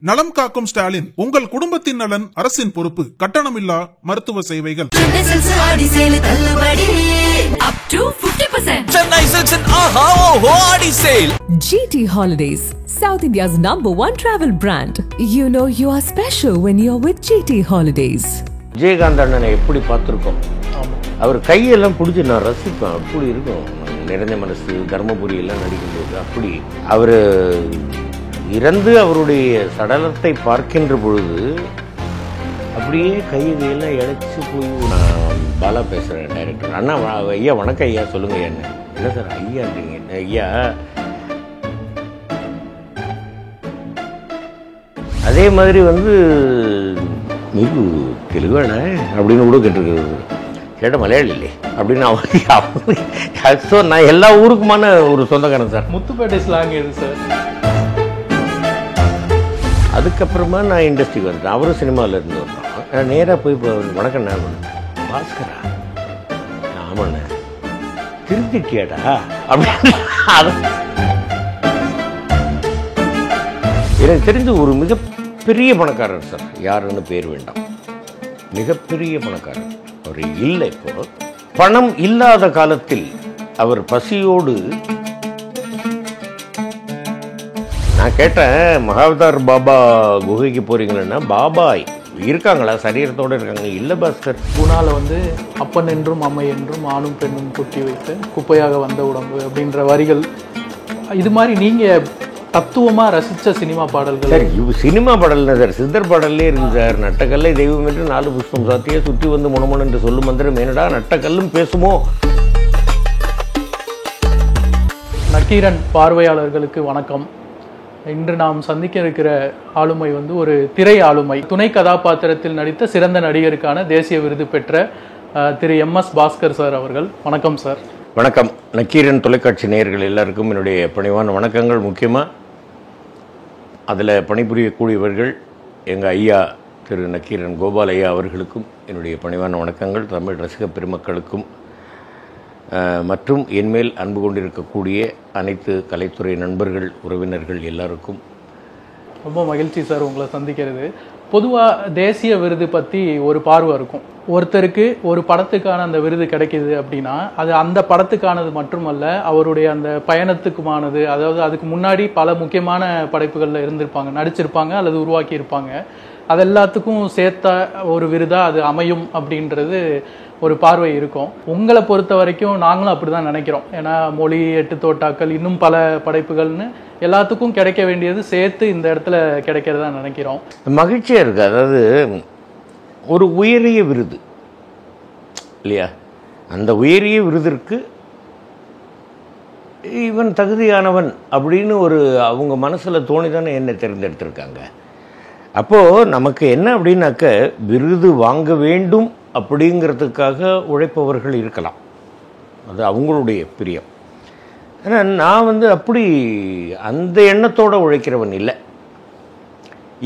நலம் காக்கும் ஸ்டாலின், உங்கள் குடும்பத்தின் நலன் அரசின் பொறுப்பு. கட்டணமில்லா மருத்துவ சேவைகள். GT Holidays, South India's #1 travel brand. You know you are special when you're with GT Holidays. Vijayakanth அண்ணனை எப்படி பார்த்துருக்கோம், அவர் கையெல்லாம் பிடிச்சி நான் ரசிப்பேன். அப்படி இருக்கும் நிறைந்த மனசு, தர்மபுரி எல்லாம் நடிக்கும்போது அப்படி அவர் இறந்து அவருடைய சடலத்தை பார்க்கின்ற பொழுது அப்படியே கையெல்லாம் இழைச்சி போய். நான் பாலா பேசுகிறேன், டைரக்டர். அண்ணா ஐயா வணக்கம் ஐயா, சொல்லுங்க என்ன. இல்லை சார் ஐயான்றீங்க. ஐயா அதே மாதிரி நீக்கு தெலுங்கானா அப்படின்னு கூட கேட்டிருக்கிறது. கேட்ட மலையாளி இல்லை அப்படின்னு ஸோ நான் எல்லா ஊருக்குமான ஒரு சொந்தக்காரன் சார். முத்துப்பேட்டை ஸ்லாங் எது சார்? அதுக்கப்புறமா நான் இண்டஸ்ட்ரிக்கு வந்துட்டேன். அவரும் சினிமாவில் இருந்து வந்தோம். நான் நேராக போய் வணக்கம் நான் பாஸ்கரா, ஆமாண்ண திருத்திட்டியாடா அப்படின்னு. எனக்கு தெரிஞ்ச ஒரு மிகப்பெரிய பணக்காரர் சார், யாருன்னு பேர் வேண்டாம், மிகப்பெரிய பணக்காரர். அவர் இல்லை. இப்போ பணம் இல்லாத காலத்தில் அவர் பசியோடு, நான் கேட்டேன் மகாவதார் பாபா குகைக்கு போறீங்களா? பாபா இருக்காங்களா, சரீரத்தோடு இருக்காங்க? இல்லை பாஸ்கர். குணால அப்பன் என்றும் அம்மை என்றும் ஆணும் பெண்ணும் குட்டி வைத்து குப்பையாக வந்த உடம்பு அப்படின்ற வரிகள், இது மாதிரி நீங்க தத்துவமா ரசிச்ச சினிமா பாடல்கள் சார். சினிமா பாடல் சார், சித்தர் பாடல்லே இருக்கு சார். நட்டக்கல்லை தெய்வம் என்று 4 புஷ்பம் சாத்தியே சுற்றி வந்து முனமுன் என்று சொல்லும் மந்திரம் ஏனடா நட்டக்கல்லும் பேசுமோ. நக்கீரன் பார்வையாளர்களுக்கு வணக்கம். இன்று நாம் சந்திக்க இருக்கிற ஆளுமை ஒரு திரை ஆளுமை. துணை கதாபாத்திரத்தில் நடித்த சிறந்த நடிகருக்கான தேசிய விருது பெற்ற திரு MS பாஸ்கர் சார் அவர்கள். வணக்கம் சார். வணக்கம். நக்கீரன் தொலைக்காட்சி நேயர்கள் எல்லாருக்கும் என்னுடைய பணிவான வணக்கங்கள். முக்கியமாக அதில் பணிபுரியக்கூடியவர்கள் எங்கள் ஐயா திரு நக்கீரன் கோபால் ஐயா அவர்களுக்கும் என்னுடைய பணிவான வணக்கங்கள். தமிழ் ரசிக பெருமக்களுக்கும் மற்றும் என்மேல் அன்பு கொண்டிருக்கக்கூடிய அனைத்து கலைத்துறை நண்பர்கள், உறவினர்கள் எல்லாருக்கும் ரொம்ப மகிழ்ச்சி சார் உங்களை சந்திக்கிறது. பொதுவாக தேசிய விருது பற்றி ஒரு பார்வை இருக்கும். ஒருத்தருக்கு ஒரு படத்துக்கான அந்த விருது கிடைக்கிது அப்படின்னா அது அந்த படத்துக்கானது மட்டுமல்ல, அவருடைய அந்த பயணத்துக்குமானது. அதாவது அதுக்கு முன்னாடி பல முக்கியமான படைப்புகளில் இருந்திருப்பாங்க, நடிச்சிருப்பாங்க அல்லது உருவாக்கி இருப்பாங்க. அது எல்லாத்துக்கும் சேர்த்த ஒரு விருதாக அது அமையும் அப்படின்றது ஒரு பார்வை இருக்கும். உங்களை பொறுத்த வரைக்கும் நாங்களும் அப்படி தான் நினைக்கிறோம். ஏன்னா மொழி, 8 தோட்டாக்கள், இன்னும் பல படைப்புகள்னு எல்லாத்துக்கும் கிடைக்க வேண்டியது சேர்த்து இந்த இடத்துல கிடைக்கிறதா நினைக்கிறோம். மகிழ்ச்சியாக இருக்குது. அதாவது ஒரு உயரிய விருது இல்லையா, அந்த உயரிய விருதிற்கு இவன் தகுதியானவன் அப்படின்னு ஒரு அவங்க மனசில் தோணி தானே என்னை தேர்ந்தெடுத்திருக்காங்க. அப்போது நமக்கு என்ன அப்படின்னாக்க, விருது வாங்க வேண்டும் அப்படிங்கிறதுக்காக உழைப்பவர்கள் இருக்கலாம், அது அவங்களுடைய பிரியம். ஆனால் நான் அப்படி அந்த எண்ணத்தோடு உழைக்கிறவன் இல்லை.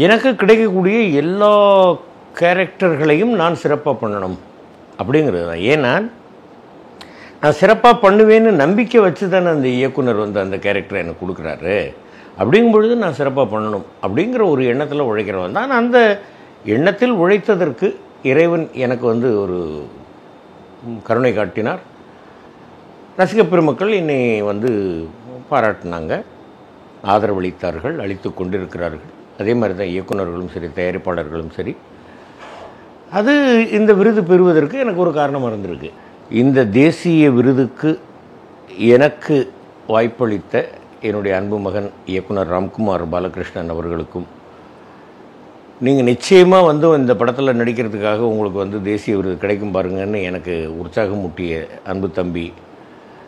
எனக்கு கிடைக்கக்கூடிய எல்லா கேரக்டர்களையும் நான் சிறப்பாக பண்ணணும் அப்படிங்கிறது தான். ஏன்னா நான் சிறப்பாக பண்ணுவேன்னு நம்பிக்கை வச்சு தானே அந்த இயக்குனர் அந்த கேரக்டரை எனக்கு கொடுக்குறாரு. அப்படிங்கும் பொழுது நான் சிறப்பாக பண்ணணும் அப்படிங்கிற ஒரு எண்ணத்தில் உழைக்கிறவன் தான். அந்த எண்ணத்தில் உழைத்ததற்கு இறைவன் எனக்கு ஒரு கருணை காட்டினார். ரசிக பெருமக்கள் என்னை பாராட்டினாங்க, ஆதரவளித்தார்கள், அளித்து கொண்டிருக்கிறார்கள். அதே மாதிரி தான் இயக்குநர்களும் சரி, தயாரிப்பாளர்களும் சரி. அது இந்த விருது பெறுவதற்கு எனக்கு ஒரு காரணமாக இருந்திருக்கு. இந்த தேசிய விருதுக்கு எனக்கு வாய்ப்பளித்த என்னுடைய அன்பு மகன் இயக்குனர் ராம்குமார் பாலகிருஷ்ணன் அவர்களுக்கும், நீங்கள் நிச்சயமாக இந்த படத்தில் நடிக்கிறதுக்காக உங்களுக்கு தேசிய விருது கிடைக்கும் பாருங்கன்னு எனக்கு உற்சாகம் ஊட்டிய அன்பு தம்பி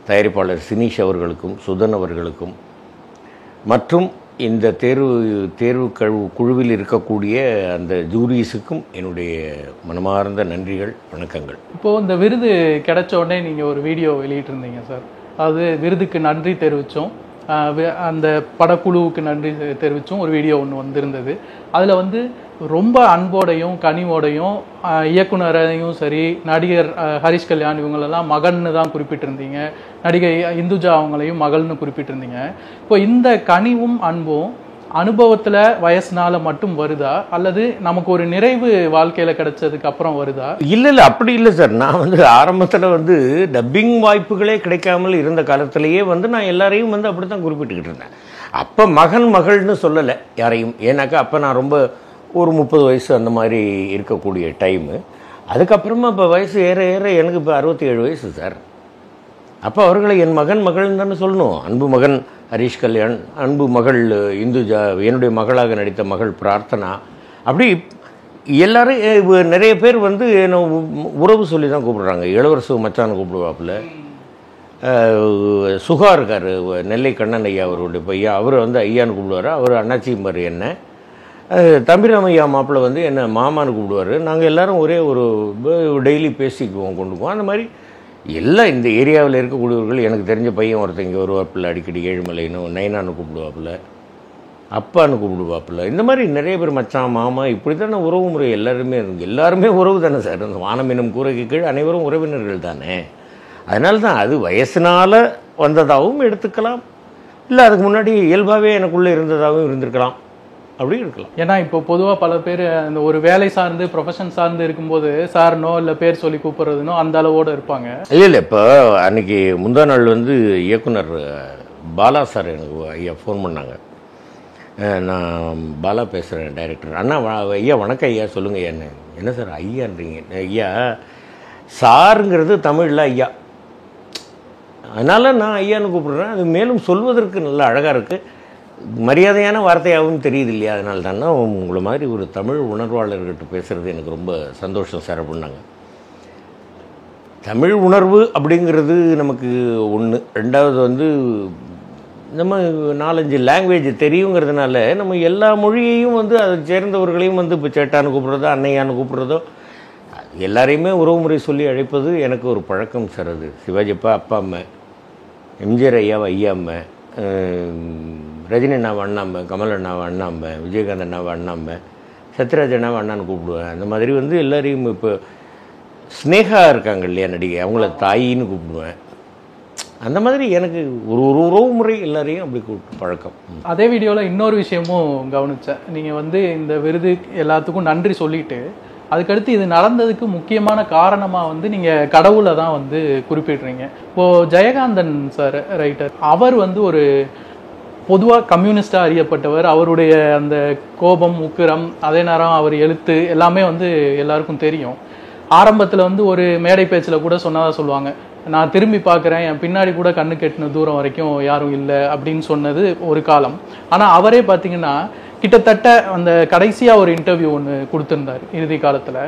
தயாரிப்பாளர் சினீஷ் அவர்களுக்கும், சுதன் அவர்களுக்கும், மற்றும் இந்த தேர்வு குழுவில் இருக்கக்கூடிய அந்த ஜூரிஸுக்கும் என்னுடைய மனமார்ந்த நன்றிகள், வணக்கங்கள். இப்போது இந்த விருது கிடைச்ச உடனே நீங்கள் ஒரு வீடியோ வெளியிட்டிருந்தீங்க சார். அது விருதுக்கு நன்றி தெரிவித்தோம், அந்த படக்குழுவுக்கு நன்றி தெரிவித்தும் ஒரு வீடியோ ஒன்று வந்திருந்தது. அதில் ரொம்ப அன்போடையும் கனிவோடையும் இயக்குனரையும் சரி, நடிகர் ஹரிஷ் கல்யாண் இவங்களெல்லாம் மகன்னு தான் குறிப்பிட்டிருந்தீங்க, நடிகை இந்துஜா அவங்களையும் மகள்னு குறிப்பிட்டிருந்தீங்க. இப்போ இந்த கனிவும் அன்பும் அனுபவத்துல வயசுனால மட்டும் வருதா அல்லது நமக்கு ஒரு நிறைவு வாழ்க்கையில கிடைச்சதுக்கு அப்புறம் வருதா? இல்ல அப்படி இல்லை சார். நான் வந்து ஆரம்பத்துல வந்து டப்பிங் வாய்ப்புகளே கிடைக்காமல் இருந்த காலத்திலேயே வந்து நான் எல்லாரையும் வந்து அப்படித்தான் குறிப்பிட்டுக்கிட்டு இருந்தேன். அப்ப மகன் மகள்னு சொல்லலை யாரையும். ஏன்னாக்கா அப்ப நான் ரொம்ப ஒரு 30 வயசு அந்த மாதிரி இருக்கக்கூடிய டைமு. அதுக்கப்புறமா இப்போ வயசு ஏற ஏற எனக்கு இப்போ 67 வயசு சார். அப்போ அவர்களை என் மகன் மகள்னு தானே சொல்லணும். அன்பு மகன் ஹரிஷ் கல்யாண், அன்பு மகள் இந்துஜா, என்னுடைய மகளாக நடித்த மகள் பிரார்த்தனா, அப்படி எல்லாரும் நிறைய பேர் வந்து என்ன உறவு சொல்லி தான் கூப்பிடுறாங்க. இளவரசு மச்சான்னு கூப்பிடுவாப்புல. சுகா இருக்கார், நெல்லை கண்ணன் ஐயா அவருடைய பையன், அவர் வந்து ஐயான்னு கூப்பிடுவார். அவர் அண்ணாச்சிம்பார் என்ன. தம்பிராம ஐயா மாப்பிள்ளை வந்து என்ன மாமான்னு கூப்பிடுவார். நாங்கள் எல்லோரும் ஒரே ஒரு டெய்லி பேசிக்குவோம், கொண்டுக்குவோம். அந்த மாதிரி எல்லாம் இந்த ஏரியாவில் இருக்கக்கூடியவர்கள். எனக்கு தெரிஞ்ச பையன் ஒருத்தர் இங்கே வருவாப்பில், அடிக்கடி ஏழுமலைன்னு நைனான்னு கூப்பிடுவாப்பில், அப்பான்னு கூப்பிடுவாப்பில். இந்த மாதிரி நிறைய பேர் மச்சான் மாமா இப்படி தானே உறவு முறை எல்லாருமே இருக்கு. எல்லாருமே உறவு தானே சார். அந்த வானம் என்னும் கூரைக்கு கீழ் அனைவரும் உறவினர்கள் தானே. அதனால தான் அது வயசுனால் வந்ததாகவும் எடுத்துக்கலாம், இல்லை அதுக்கு முன்னாடி இயல்பாகவே எனக்குள்ளே இருந்ததாகவும் இருந்திருக்கலாம், அப்படி இருக்கலாம். ஏன்னா இப்போ பொதுவாக பல பேர் அந்த ஒரு வேலை சார்ந்து ப்ரொஃபஷன் சார்ந்து இருக்கும்போது சார்னோ இல்லை பேர் சொல்லி கூப்பிட்றதுனோ அந்த அளவோடு இருப்பாங்க. இல்லை இப்போ அன்னைக்கு முந்தா நாள் வந்து இயக்குனர் பாலா சார் எனக்கு ஐயா ஃபோன் பண்ணாங்க. நான் பாலா பேசுகிறேன், டைரக்டர். அண்ணா ஐயா வணக்கம் ஐயா, சொல்லுங்கள் ஐயா. என்ன சார் ஐயான்றீங்க? ஐயா சாருங்கிறது தமிழில் ஐயா, அதனால் நான் ஐயான்னு கூப்பிடுறேன். அது மேலும் சொல்வதற்கு நல்ல அழகாக இருக்குது, மரியாதையான வார்த்தையாகவும் தெரியுது இல்லையா? அதனால தானே உங்களை மாதிரி ஒரு தமிழ் உணர்வாளர்கிட்ட பேசுகிறது எனக்கு ரொம்ப சந்தோஷம் சார் அப்படின்னாங்க. தமிழ் உணர்வு அப்படிங்கிறது நமக்கு ஒன்று. ரெண்டாவது வந்து நம்ம 4-5 லாங்குவேஜ் தெரியுங்கிறதுனால நம்ம எல்லா மொழியையும் வந்து அதை சேர்ந்தவர்களையும் வந்து இப்போ சேட்டான்னு கூப்பிட்றதோ அன்னையான்னு கூப்பிட்றதோ எல்லாரையுமே உறவுமுறை சொல்லி அழைப்பது எனக்கு ஒரு பழக்கம் சார். அது சிவாஜிப்பா அப்பா அம்மா, எம்ஜிஆர் ஐயாவை ஐயா அம்மா, ரஜினி அண்ணாவை அண்ணாம்பை, கமல் அண்ணாவை அண்ணாம்பை, விஜயகாந்த் அண்ணாவை அண்ணாம்பை, சத்யராஜ் அண்ணாவை அண்ணான்னு கூப்பிடுவேன். அந்த மாதிரி வந்து எல்லாரையும் இப்போ ஸ்னேகா இருக்காங்க இல்லையா நடிகை, அவங்கள தாயின்னு கூப்பிடுவேன். அந்த மாதிரி எனக்கு ஒரு உறவு முறை எல்லாரையும் அப்படி கூப்பிட்டு பழக்கம். அதே வீடியோவில் இன்னொரு விஷயமும் கவனித்தேன். நீங்கள் வந்து இந்த விருது எல்லாத்துக்கும் நன்றி சொல்லிட்டு அதுக்கடுத்து இது நடந்ததுக்கு முக்கியமான காரணமாக வந்து நீங்கள் கடவுளை தான் வந்து குறிப்பிடுறீங்க. இப்போது ஜெயகாந்தன் சார் ரைட்டர், அவர் வந்து ஒரு பொதுவாக கம்யூனிஸ்டாக அறியப்பட்டவர். அவருடைய அந்த கோபம் உக்கிரம், அதே நேரம் அவர் எழுத்து எல்லாமே வந்து எல்லாருக்கும் தெரியும். ஆரம்பத்தில் வந்து ஒரு மேடை பேச்சில் கூட சொன்னதாக சொல்லுவாங்க, நான் திரும்பி பார்க்குறேன், என் பின்னாடி கூட கண்ணு கெட்டின தூரம் வரைக்கும் யாரும் இல்லை அப்படின்னு சொன்னது ஒரு காலம். ஆனால் அவரே பார்த்தீங்கன்னா கிட்டத்தட்ட அந்த கடைசியாக ஒரு இன்டர்வியூ ஒன்று கொடுத்துருந்தார் இறுதி காலத்தில்.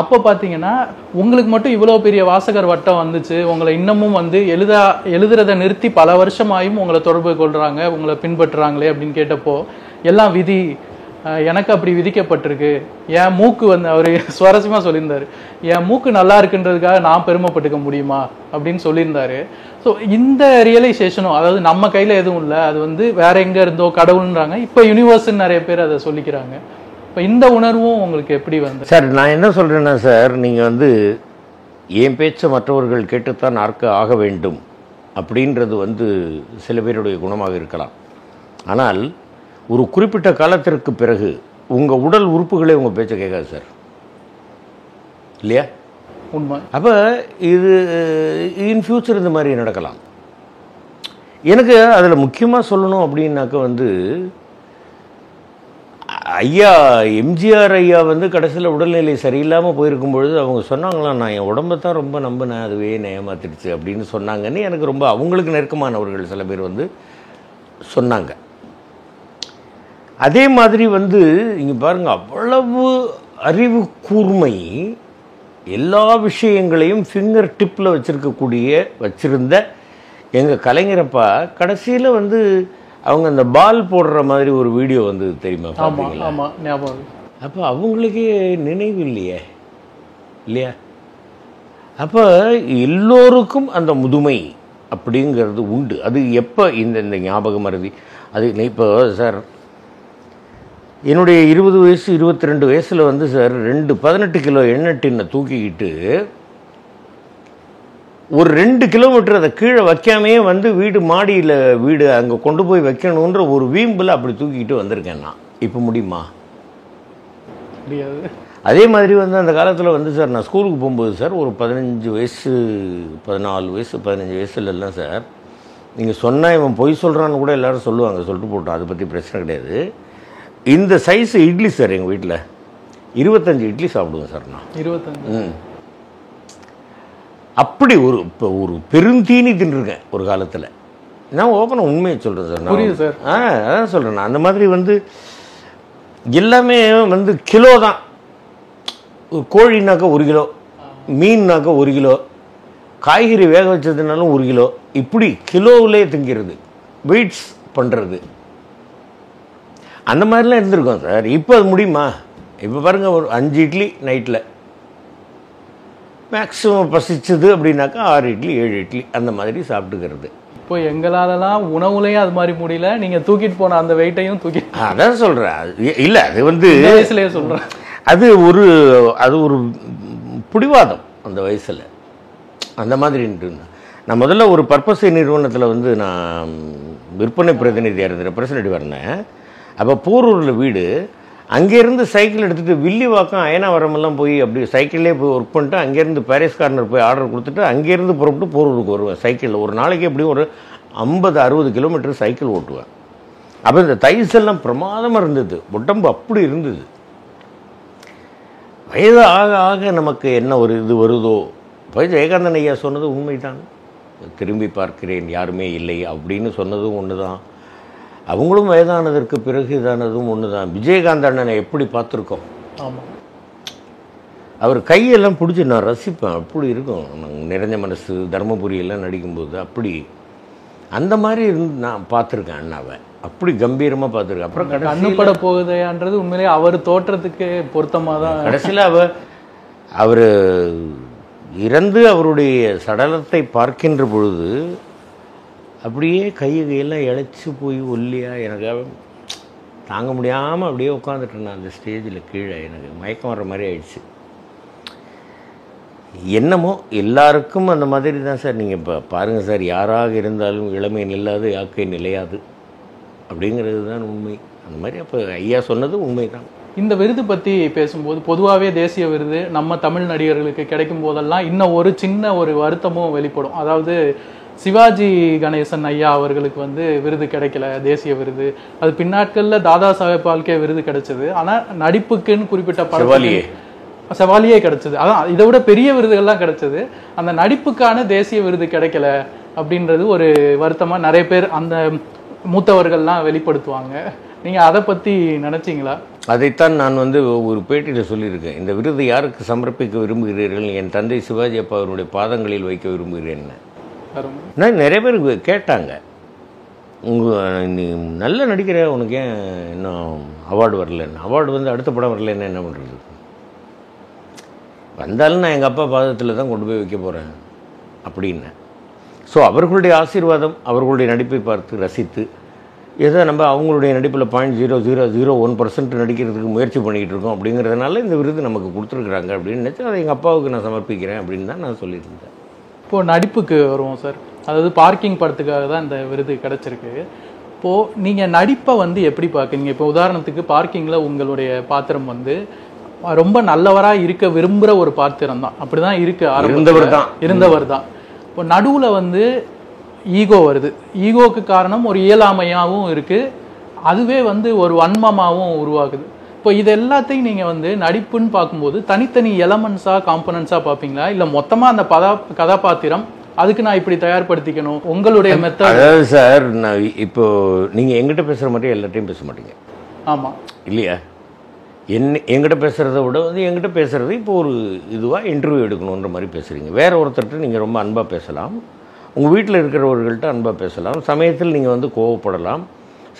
அப்போ பார்த்தீங்கன்னா உங்களுக்கு மட்டும் இவ்வளோ பெரிய வாசகர் வட்டம் வந்துச்சு, உங்களை இன்னமும் வந்து எழுதுறதை நிறுத்தி பல வருஷமாயும் உங்களை தொடர்பு கொள்கிறாங்க, உங்களை பின்பற்றுறாங்களே அப்படின்னு கேட்டப்போ, எல்லாம் விதி, எனக்கு அப்படி விதிக்கப்பட்டிருக்கு, என் மூக்கு வந்து அவர் சுவாரஸ்யமாக சொல்லியிருந்தார், என் மூக்கு நல்லா இருக்குன்றதுக்காக நான் பெருமைப்பட்டுக்க முடியுமா அப்படின்னு சொல்லியிருந்தாரு. ஸோ இந்த ரியலைசேஷனும், அதாவது நம்ம கையில் எதுவும் இல்லை, அது வந்து வேற எங்கே இருந்தோ கடவுள்ன்றாங்க, இப்போ யூனிவர்ஸ்ன்னு நிறைய பேர் அதை சொல்லிக்கிறாங்க. இப்போ இந்த உணர்வும் உங்களுக்கு எப்படி வந்து? சார் நான் என்ன சொல்கிறேன்னா சார், நீங்கள் வந்து என் பேச்சை மற்றவர்கள் கேட்டுத்தான் ஆக வேண்டும் அப்படின்றது வந்து சில பேருடைய குணமாக இருக்கலாம். ஆனால் ஒரு குறிப்பிட்ட காலத்திற்கு பிறகு உங்கள் உடல் உறுப்புகளே உங்கள் பேச்சை கேட்காது சார், இல்லையா? உண்மை. அப்போ இது இன் ஃபியூச்சர் இந்த மாதிரி நடக்கலாம். எனக்கு அதில் முக்கியமாக சொல்லணும் அப்படின்னாக்க வந்து ஐயா எம்ஜிஆர் ஐயா வந்து கடைசியில் உடல்நிலை சரியில்லாமல் போயிருக்கும் பொழுது அவங்க சொன்னாங்களாம், நான் என் உடம்பை தான் ரொம்ப நம்பினேன், அதுவே ஏமாத்திடுச்சு அப்படின்னு சொன்னாங்கன்னு எனக்கு ரொம்ப அவங்களுக்கு நெருக்கமானவர்கள் சில பேர் வந்து சொன்னாங்க. அதே மாதிரி வந்து இங்கே பாருங்கள், அவ்வளவு அறிவு கூர்மை, எல்லா விஷயங்களையும் ஃபிங்கர் டிப்பில் வச்சுருந்த எங்கள் கலைஞரப்பா கடைசியில் வந்து அவங்க அந்த பால் போடுற மாதிரி ஒரு வீடியோ வந்து தெரியுமா? அப்போ அவங்களுக்கே நினைவு இல்லையா? அப்போ எல்லோருக்கும் அந்த முதுமை அப்படிங்கிறது உண்டு. அது எப்போ இந்த ஞாபகம் மருதி அது இப்போ சார் என்னுடைய 20 வயசு 22 வயசில் வந்து சார் 18 கிலோ எண்ணெய் டின்னை தூக்கிக்கிட்டு ஒரு 2 கிலோமீட்டர் அதை கீழே வைக்காமையே வந்து மாடியில் வீடு அங்கே கொண்டு போய் வைக்கணுன்ற ஒரு வீம்பில் அப்படி தூக்கிட்டு வந்திருக்கேன் நான். இப்போ முடியுமா? முடியாது. அதே மாதிரி வந்து அந்த காலத்தில் வந்து சார் நான் ஸ்கூலுக்கு போகும்போது சார் ஒரு 15 வயசு 14 வயசு 15 வயசுலலாம் சார் நீங்கள் சொன்னால் இவன் பொய் சொல்கிறான்னு கூட எல்லோரும் சொல்லுவாங்க, சொல்லிட்டு போட்டோம், அதை பற்றி பிரச்சனை கிடையாது. இந்த சைஸ் இட்லி சார் எங்கள் வீட்டில் 25 இட்லி சாப்பிடுவேன் சார் நான். 25. அப்படி இப்போ ஒரு பெருந்தீனி தின்றுருக்கேன் ஒரு காலத்தில். நான் ஓப்பனாக உண்மையை சொல்கிறேன் சார். புரியுது சார். அதான் சொல்கிறேன் நான். அந்த மாதிரி வந்து எல்லாமே வந்து கிலோ தான். கோழினாக்கா 1 கிலோ, மீன்னாக்கா 1 கிலோ, காய்கறி வேக வச்சதுனாலும் 1 கிலோ, இப்படி கிலோவிலே திங்கிறது, வெயிட்ஸ் பண்ணுறது, அந்த மாதிரிலாம் இருந்திருக்கோம் சார். இப்போ அது முடியுமா? இப்போ பாருங்கள், ஒரு 5 இட்லி நைட்டில் மேக்ஸிமம் பசிச்சது அப்படின்னாக்கா 6 இட்லி 7 இட்லி அந்த மாதிரி சாப்பிட்டுக்கிறது. இப்போ எங்களாலலாம் உணவுலையும் அது மாதிரி முடியல, நீங்கள் தூக்கிட்டு போன அந்த வெயிட்டையும் தூக்கி. அதான் சொல்கிறேன். இல்லை, அது வந்து வயசுலேயே சொல்கிறேன், அது ஒரு பிடிவாதம் அந்த வயசில் அந்த மாதிரி. நான் முதல்ல ஒரு பர்பஸ் நிறுவனத்தில் வந்து நான் விற்பனை பிரதிநிதியாக இருந்த ரெப்ரசன்டேட்டிவ் இருந்தேன். அப்போ போரூரில் வீடு. அங்கேருந்து சைக்கிள் எடுத்துகிட்டு வில்லிவாக்கம் அயனாவரமெல்லாம் போய் அப்படி சைக்கிள்லேயே போய் ஒர்க் பண்ணிட்டு அங்கேருந்து பாரிஸ் கார்னர் போய் ஆர்டர் கொடுத்துட்டு அங்கேருந்து புறப்பட்டு போரூருக்கு வருவேன் சைக்கிளில். ஒரு நாளைக்கு எப்படியும் ஒரு 50-60 கிலோமீட்டர் சைக்கிள் ஓட்டுவேன். அப்போ இந்த தைஸ் எல்லாம் பிரமாதமாக இருந்தது, உடம்பு அப்படி இருந்தது. வயது ஆக ஆக நமக்கு என்ன ஒரு இது வருதோ, ஜெயகாந்தன் ஐயா சொன்னது உண்மைதான். திரும்பி பார்க்கிறேன் யாருமே இல்லை அப்படின்னு சொன்னதும் ஒன்று தான். அவங்களும் வயதானதற்கு பிறகு இதானதும் ஒன்று தான். விஜயகாந்த் அண்ணனை எப்படி பார்த்துருக்கோம். ஆமாம், அவர் கையெல்லாம் பிடிச்சி நான் ரசிப்பேன், அப்படி இருக்கும். நிறைஞ்ச மனசு, தர்மபுரியெல்லாம் நடிக்கும்போது அப்படி அந்த மாதிரி இருந்து நான் பார்த்துருக்கேன் அண்ணாவை, அப்படி கம்பீரமாக பார்த்துருக்கேன். அப்புறம் கண்ணுப்பட போகுதுன்றது உண்மையிலேயே அவர் தோற்றத்துக்கு பொருத்தமாக தான். கடைசியில் அவர் இறந்து அவருடைய சடலத்தை பார்க்கின்ற பொழுது அப்படியே கையெல்லாம் இழைச்சி போய் ஒல்லியாக எனக்கு தாங்க முடியாமல் அப்படியே உட்காந்துட்டேன் நான் அந்த ஸ்டேஜில் கீழே. எனக்கு மயக்கம் வர்ற மாதிரி ஆயிடுச்சு. என்னமோ எல்லாருக்கும் அந்த மாதிரி தான் சார். நீங்கள் இப்போ பாருங்கள் சார், யாராக இருந்தாலும் இளமை நில்லாது யாக்கை நிலையாது அப்படிங்கிறது தான் உண்மை. அந்த மாதிரி அப்போ ஐயா சொன்னது உண்மை தான். இந்த விருது பற்றி பேசும்போது பொதுவாகவே தேசிய விருது நம்ம தமிழ் நடிகர்களுக்கு கிடைக்கும் போதெல்லாம் இன்னும் ஒரு சின்ன ஒரு வருத்தமும் வெளிப்படும். அதாவது சிவாஜி கணேசன் ஐயா அவர்களுக்கு வந்து விருது கிடைக்கல, தேசிய விருது. அது பின்னாட்களில் தாதா சாஹேப் பால்கே விருது கிடைச்சது. ஆனால் நடிப்புக்குன்னு குறிப்பிட்ட படம் செவாலியே கிடைச்சது. அதான் இதை விட பெரிய விருதுகள்லாம் கிடைச்சது. அந்த நடிப்புக்கான தேசிய விருது கிடைக்கல அப்படின்றது ஒரு வருத்தமாக நிறைய பேர் அந்த மூத்தவர்கள்லாம் வெளிப்படுத்துவாங்க. நீங்கள் அதை பற்றி நினச்சிங்களா? அதைத்தான் நான் வந்து ஒரு பேட்டியில் சொல்லியிருக்கேன். இந்த விருது யாருக்கு சமர்ப்பிக்க விரும்புகிறீர்கள்? என் தந்தை சிவாஜி அப்பா அவருடைய பாதங்களில் வைக்க விரும்புகிறேன்னு நான் நிறைய பேர் கேட்டாங்க. நீ நல்ல நடிக்கிற, உனக்கு ஏன் இன்னும் அவார்டு வரலன்னு? அவார்டு வந்து அடுத்த படம் வரலன்னு என்ன பண்ணுறது? வந்தாலும் நான் எங்கள் அப்பா பாதத்தில் தான் கொண்டு போய் வைக்க போகிறேன் அப்படின்னு. ஸோ அவர்களுடைய ஆசீர்வாதம், அவர்களுடைய நடிப்பை பார்த்து ரசித்து ஏதோ நம்ம அவங்களுடைய நடிப்பில் 0.0001% நடிக்கிறதுக்கு முயற்சி பண்ணிக்கிட்டு இருக்கோம் அப்படிங்கிறதுனால இந்த விருது நமக்கு கொடுத்துருக்குறாங்க அப்படின்னு நினச்சி அதை எங்கள் அப்பாவுக்கு நான் சமர்ப்பிக்கிறேன் அப்படின்னு தான் நான் சொல்லியிருந்தேன். இப்போது நடிப்புக்கு வருவோம் சார். அதாவது பார்க்கிங் படத்துக்காக தான் இந்த விருது கிடச்சிருக்கு. இப்போது நீங்கள் நடிப்பை வந்து எப்படி பார்க்குறீங்க? இப்போ உதாரணத்துக்கு பார்க்கிங்கில் உங்களுடைய பாத்திரம் வந்து ரொம்ப நல்லவராக இருக்க விரும்புகிற ஒரு பாத்திரம் தான், அப்படி தான் இருக்குது, இருந்தவர் தான். இப்போ நடுவில் வந்து ஈகோ வருது. ஈகோக்கு காரணம் ஒரு இயலாமையாகவும் இருக்குது, அதுவே வந்து ஒரு வன்மமாகவும் உருவாகுது. இப்போ இது எல்லாத்தையும் நீங்கள் வந்து நடிப்புன்னு பார்க்கும்போது தனித்தனி எலமெண்ட்ஸாக காம்பனன்ஸாக பார்ப்பீங்களா, இல்லை மொத்தமாக அந்த கதாபாத்திரம் அதுக்கு நான் இப்படி தயார்படுத்திக்கணும் உங்களுடைய மெத்தட்? அதாவது சார், நான் இப்போ நீங்கள் எங்கிட்ட பேசுகிற மாதிரி எல்லாத்தையும் பேச மாட்டீங்க. ஆமாம் இல்லையா? எங்கிட்ட பேசுகிறத விட வந்து எங்கிட்ட பேசுகிறது இப்போ ஒரு இதுவாக இன்டர்வியூ எடுக்கணுன்ற மாதிரி பேசுகிறீங்க. வேறு ஒருத்தர்கிட்ட நீங்கள் ரொம்ப அன்பாக பேசலாம், உங்கள் வீட்டில் இருக்கிறவர்கள்ட்ட அன்பாக பேசலாம், சமயத்தில் நீங்கள் வந்து கோவப்படலாம்,